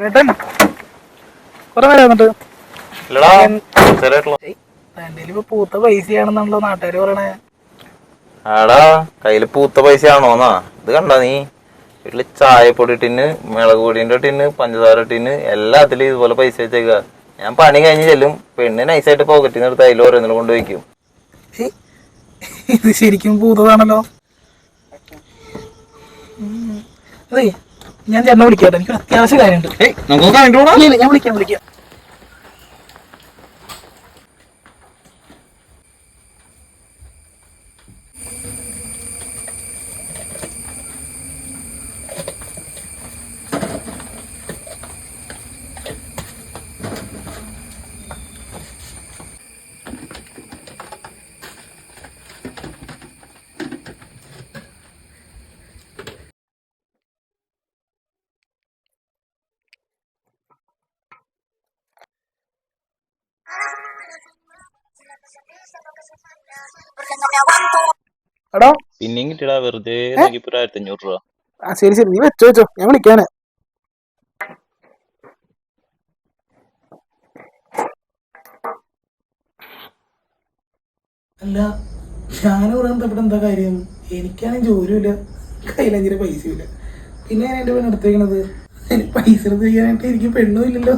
ഏട്ടൻ കുറെ നേരം വന്നിട്ട് എന്റെ ഇപ്പൊ പൂത്ത പൈസയാണെന്നാണല്ലോ നാട്ടുകാര് പറയണേ. ആടാ കയ്യില് പൂത്ത പൈസയാണോന്നാ? ഇത് കണ്ടാ നീ വീട്ടില് ചായപ്പൊടി ടിന്ന്, മുളക് പൊടിന്റെ ടിന്ന്, പഞ്ചസാര ടിന്ന് എല്ലാത്തിലും ഇതുപോലെ പൈസ വെച്ചേക്ക. ഞാൻ പണി കഴിഞ്ഞ് ചെല്ലും, പെണ്ണ് നൈസായിട്ട് പോക്കറ്റിൽ നിന്ന് എടുത്ത് അതിൽ ഓരോന്നിലും കൊണ്ടുവയ്ക്കും. ഇത് ശരിക്കും പൂത്തതാണല്ലോ. അതെ, ഞാൻ ചേട്ടനെ വിളിക്കാം, എനിക്ക് അത്യാവശ്യ കാര്യമുണ്ട്. ഞാൻ വിളിക്കാം. എടോ പിന്നെയും കിട്ടിയടാ, വെറുതെ നോക്കിയപ്പോ 1500 രൂപ. ശരി നീ വെച്ചോ, ഞാൻ വിളിക്കാന്. അല്ല, ഞാനിവിടെ ഇവിടെ എന്താ കാര്യം? എനിക്കാണെങ്കിൽ ജോലിയില്ല, കയ്യിലഞ്ചിന് പൈസയില്ല. പിന്നെ ഞാൻ എന്റെ പെണ്ണെടുത്തേക്കണത്. എനിക്ക് പൈസ എടുത്ത് ചെയ്യാനായിട്ട് എനിക്ക് പെണ്ണും ഇല്ലല്ലോ.